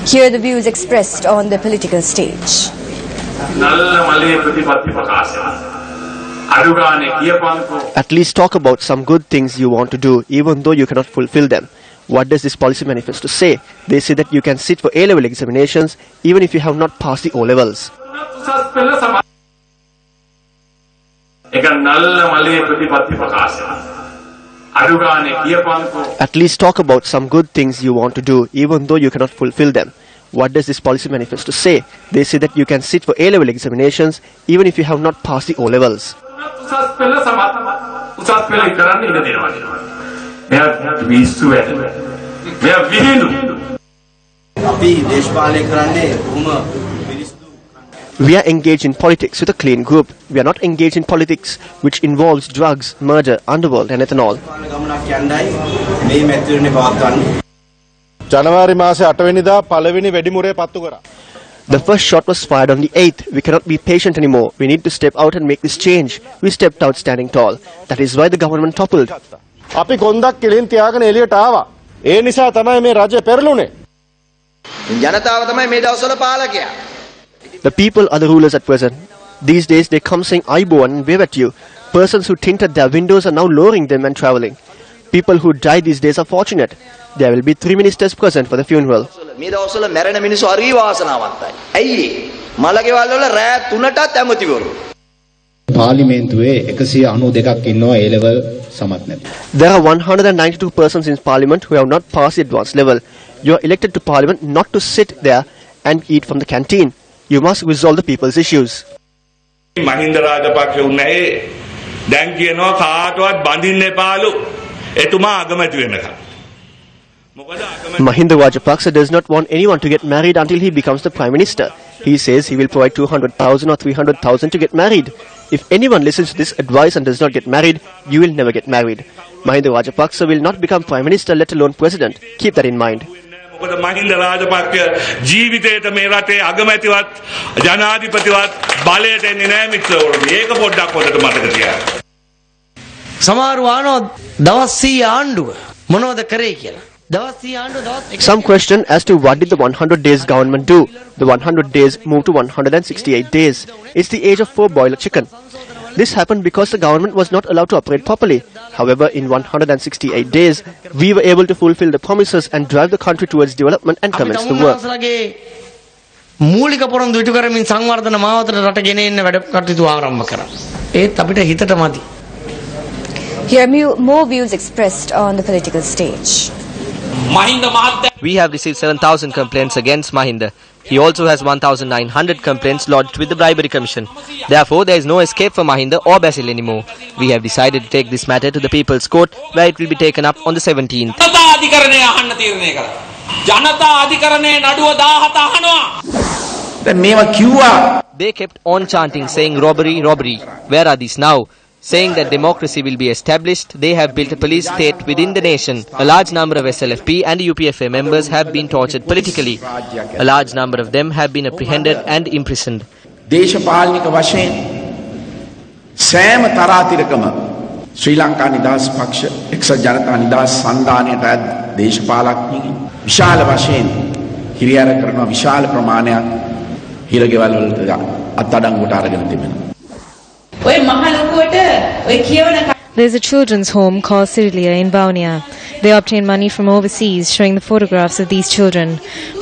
Here are the views expressed on the political stage. At least talk about some good things you want to do, even though you cannot fulfill them. What does this policy manifesto say? They say that you can sit for A-level examinations even if you have not passed the O-levels. At least talk about some good things you want to do, even though you cannot fulfill them. What does this policy manifesto say? They say that you can sit for A-level examinations even if you have not passed the O-levels. We are engaged in politics with a clean group. We are not engaged in politics which involves drugs, murder, underworld and ethanol. The first shot was fired on the 8th. We cannot be patient anymore. We need to step out and make this change. We stepped out standing tall. That is why the government toppled. The people are the rulers at present. These days they come saying Aiboan and wave at you. Persons who tinted their windows are now lowering them and travelling. People who die these days are fortunate. There will be 3 ministers present for the funeral. There are 192 persons in parliament who have not passed the advanced level. You are elected to parliament not to sit there and eat from the canteen. You must resolve the people's issues. Mahinda Rajapaksa unnae දැන් කියනවා කාටවත් බඳින්න එපාලු එතුමා අගමැති වෙනකම්. Mahinda Rajapaksa does not want anyone to get married until he becomes the Prime Minister. He says he will provide 200,000 or 300,000 to get married. If anyone listens to this advice and does not get married, you will never get married. Mahinda Rajapaksa will not become Prime Minister, let alone President. Keep that in mind. Mahinda Rajapaksa ජීවිතේට මේ රටේ අගමැතිවත් ජනාධිපතිවත් බලයට එන්නේ නැහැ මිත්‍රවරුනි. ඒක පොඩ්ඩක් හොඳට මතක තියාගන්න. සමහර වානෝ දවස් 100 ආණ්ඩුව මොනවද කරේ කියලා. Some question as to what did the 100 days government do. The 100 days moved to 168 days. It's the age of 4-boiler chicken. This happened because the government was not allowed to operate properly. However, in 168 days, we were able to fulfill the promises and drive the country towards development and commence the work. මූලික පොරොන්දු ඉටු කරමින් සංවර්ධන මාවතට රට ගෙන එන්න වැඩ කටයුතු ආරම්භ කරා. ඒත් අපිට හිතට මදි. Here are more views expressed on the political stage. We have received 7,000 complaints against Mahinda. He also has 1,900 complaints lodged with the Bribery Commission. Therefore, there is no escape for Mahinda or Basil anymore. We have decided to take this matter to the People's Court, where it will be taken up on the 17th. They kept on chanting, saying robbery, robbery. Where are these now? Saying that democracy will be established, they have built a police state within the nation. A large number of SLFP and UPFA members have been tortured politically. A large number of them have been apprehended and imprisoned. දේශපාලනික වශයෙන් සෑම තරාතිරකම ශ්‍රී ලංකා නිදහස් පක්ෂ එක්සත් ජනතා නිදහස් සන්ධානයට අයත් දේශපාලඥයින් විශාල වශයෙන් හිරිහැර කරන විශාල ප්‍රමාණයක් හිරගෙවල් වලට අත්අඩංගුවට අරගෙන තිබෙනවා. There's a children's home called Sirilia in Vaunia. They obtain money from overseas, showing the photographs of these children.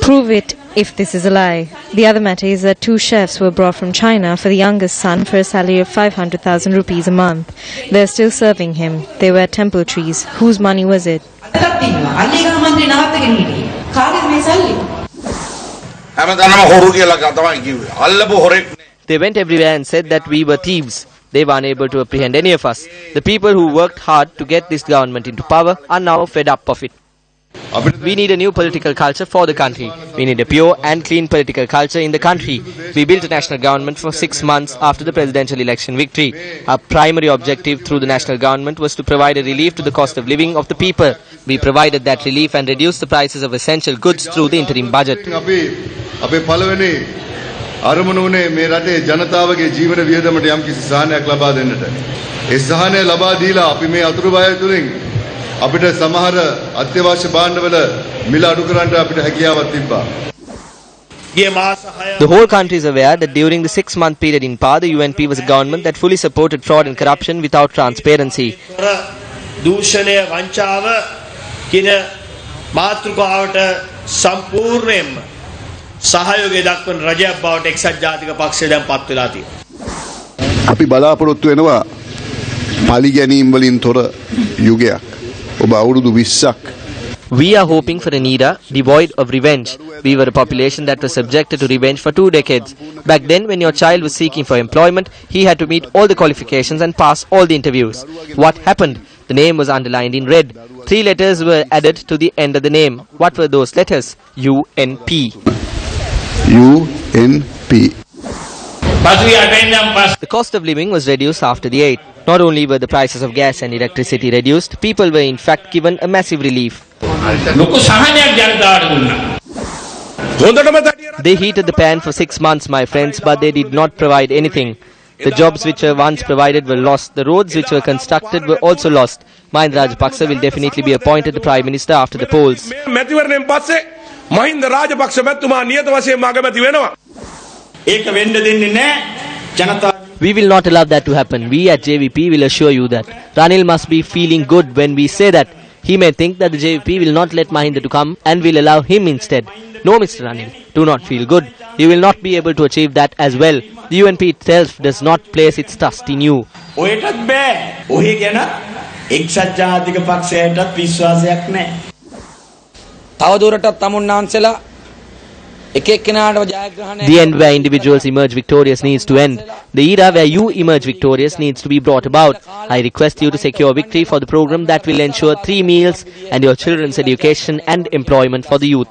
Prove it if this is a lie. The other matter is that 2 chefs were brought from China for the youngest son for a salary of 500,000 rupees a month. They're still serving him. They were temple trees. Whose money was it? They went everywhere and said that we were thieves. They were unable to apprehend any of us. The people who worked hard to get this government into power are now fed up of it. We need a new political culture for the country. We need a pure and clean political culture in the country. We built a national government for 6 months after the presidential election victory. Our primary objective through the national government was to provide a relief to the cost of living of the people. We provided that relief and reduced the prices of essential goods through the interim budget. අරමුණුනේ මේ රටේ ජනතාවගේ ජීවන වියදමට යම්කිසි සහනයක් ලබා දෙන්නට. ඒ සහනය ලබා දීලා අපි මේ අතුරුබය තුලින් අපිට සමහර අත්‍යවශ්‍ය භාණ්ඩවල මිල අඩු කරන්න අපිට හැකියාවක් තිබ්බා. The whole country is aware that during the 6-month period in power, the UNP was a government that fully supported fraud and corruption without transparency. දූෂණය වංචාව කියන මාතෘකාවට සම්පූර්ණයෙන්ම සහයෝගය දක්වන රජයක් බවට එක්සත් ජාතික පක්ෂය දැන් පත් වෙලා තියෙනවා. අපි බලාපොරොත්තු වෙනවා පලි ගැනීම් වලින් තොර යුගයක්. ඔබ අවුරුදු 20ක් We are hoping for an era devoid of revenge. We were a population that was subjected to revenge for 2 decades. Back then, when your child was seeking for employment, he had to meet all the qualifications and pass all the interviews. What happened? The name was underlined in red. 3 letters were added to the end of the name. What were those letters? UNP. UNP. The cost of living was reduced after the aid. Not only were the prices of gas and electricity reduced, people were in fact given a massive relief. They heated the pan for 6 months, my friends, but they did not provide anything. The jobs which were once provided were lost. The roads which were constructed were also lost. Mahinda Rajapaksa will definitely be appointed the Prime Minister after the polls. We will not allow that to happen. We at JVP will assure you that. Ranil must be feeling good when we say that. He may think that the JVP will not let Mahinda to come and will allow him instead. No, Mr. Ranil, do not feel good. You will not be able to achieve that as well. The UNP itself does not place its trust in you. The end where individuals emerge victorious needs to end. The era where you emerge victorious needs to be brought about. I request you to secure victory for the program that will ensure 3 meals and your children's education and employment for the youth.